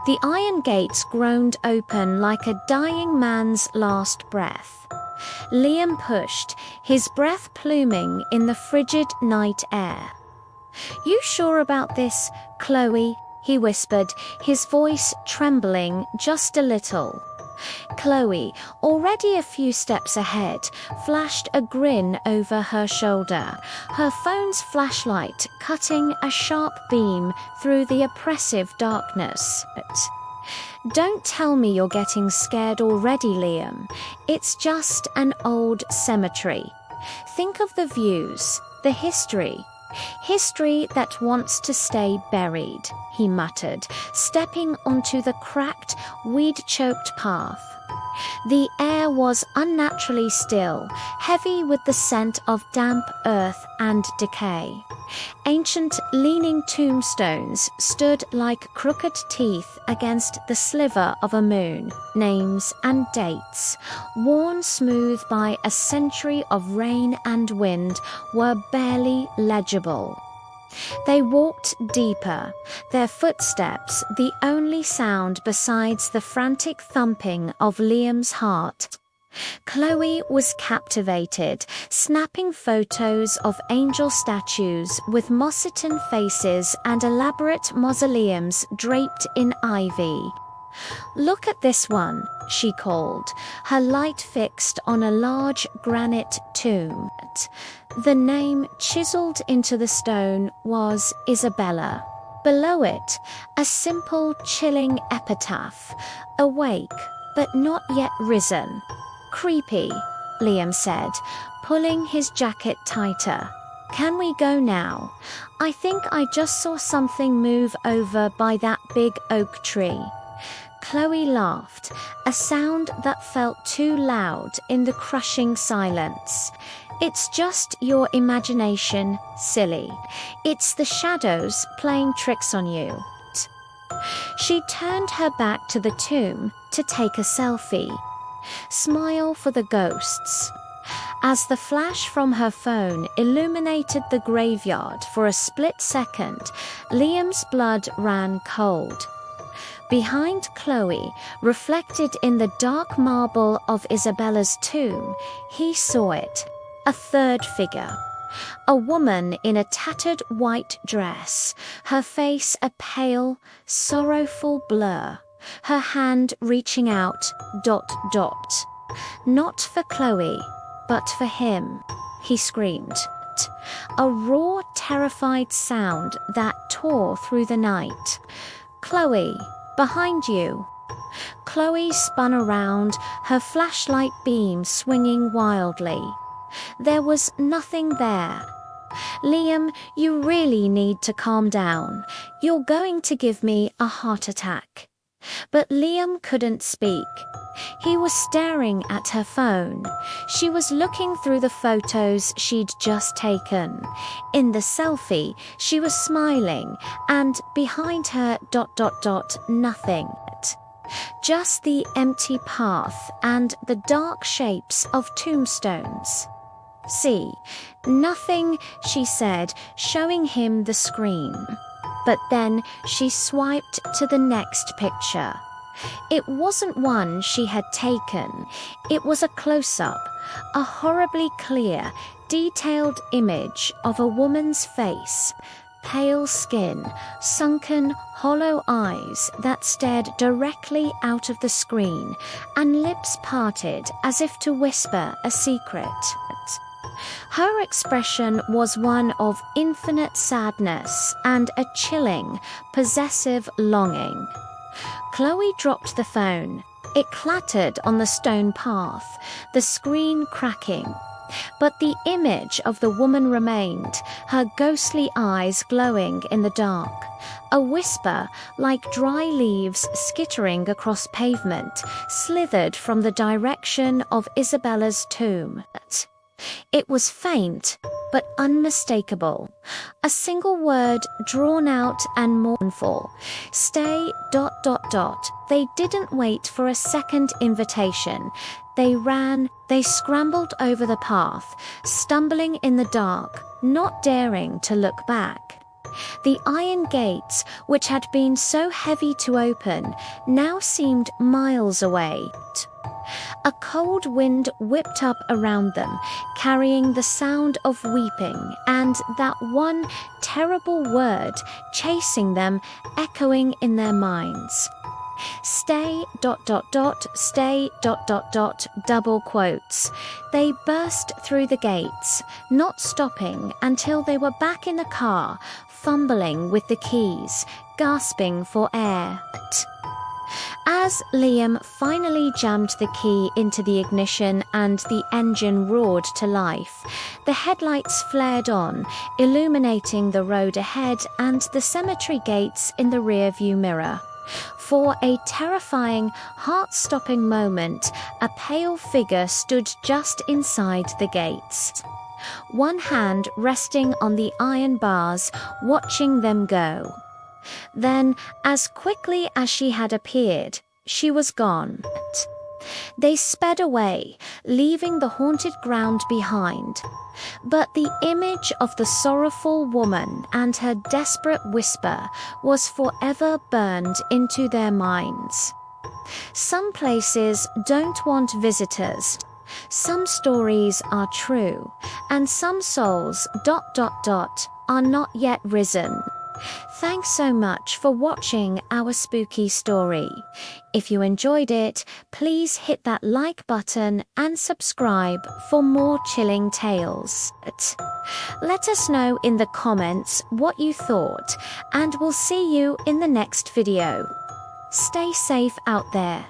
The iron gates groaned open like a dying man's last breath. Liam pushed, his breath pluming in the frigid night air. "You sure about this, Chloe?" he whispered, his voice trembling just a little. Chloe, already a few steps ahead, flashed a grin over her shoulder, her phone's flashlight cutting a sharp beam through the oppressive darkness. "Don't tell me you're getting scared already, Liam. It's just an old cemetery. Think of the views, the history. History that wants to stay buried," he muttered, stepping onto the cracked, weed-choked path. The air was unnaturally still, heavy with the scent of damp earth and decay. Ancient leaning tombstones stood like crooked teeth against the sliver of a moon. Names and dates, worn smooth by a century of rain and wind, were barely legible. They walked deeper, their footsteps the only sound besides the frantic thumping of Liam's heart. Chloe was captivated, snapping photos of angel statues with moss-eaten faces and elaborate mausoleums draped in ivy. "Look at this one," she called, her light fixed on a large granite tomb. The name chiseled into the stone was Isabella. Below it, a simple, chilling epitaph, "Awake, but not yet risen." "Creepy," Liam said, pulling his jacket tighter. "Can we go now? I think I just saw something move over by that big oak tree." Chloe laughed, a sound that felt too loud in the crushing silence. "It's just your imagination, silly. It's the shadows playing tricks on you." She turned her back to the tomb to take a selfie. "Smile for the ghosts." As the flash from her phone illuminated the graveyard for a split second, Liam's blood ran cold. Behind Chloe, reflected in the dark marble of Isabella's tomb, he saw it. A third figure. A woman in a tattered white dress, her face a pale, sorrowful blur, her hand reaching out, ... Not for Chloe, but for him, he screamed. A raw, terrified sound that tore through the night. "Chloe, behind you." Chloe spun around, her flashlight beam swinging wildly. There was nothing there. "Liam, you really need to calm down. You're going to give me a heart attack." But Liam couldn't speak. He was staring at her phone. She was looking through the photos she'd just taken. In the selfie, she was smiling, and behind her ... nothing. Just the empty path and the dark shapes of tombstones. "See, nothing," she said, showing him the screen. But then she swiped to the next picture. It wasn't one she had taken. It was a close-up, a horribly clear, detailed image of a woman's face. Pale skin, sunken, hollow eyes that stared directly out of the screen, and lips parted as if to whisper a secret. Her expression was one of infinite sadness and a chilling, possessive longing. Chloe dropped the phone. It clattered on the stone path, the screen cracking. But the image of the woman remained, her ghostly eyes glowing in the dark. A whisper, like dry leaves skittering across pavement, slithered from the direction of Isabella's tomb. It was faint, but unmistakable. A single word drawn out and mournful. "Stay... They didn't wait for a second invitation. They ran, they scrambled over the path, stumbling in the dark, not daring to look back. The iron gates, which had been so heavy to open, now seemed miles away. A cold wind whipped up around them, carrying the sound of weeping and that one terrible word chasing them, echoing in their minds. Stay, ... stay, ... double quotes. They burst through the gates, not stopping until they were back in the car, fumbling with the keys, gasping for air. As Liam finally jammed the key into the ignition and the engine roared to life, the headlights flared on, illuminating the road ahead and the cemetery gates in the rearview mirror. For a terrifying, heart-stopping moment, a pale figure stood just inside the gates. One hand resting on the iron bars, watching them go. Then, as quickly as she had appeared, she was gone. They sped away, leaving the haunted ground behind. But the image of the sorrowful woman and her desperate whisper was forever burned into their minds. Some places don't want visitors. Some stories are true, and some souls ... are not yet risen. Thanks so much for watching our spooky story. If you enjoyed it, please hit that like button and subscribe for more chilling tales. Let us know in the comments what you thought, and we'll see you in the next video. Stay safe out there.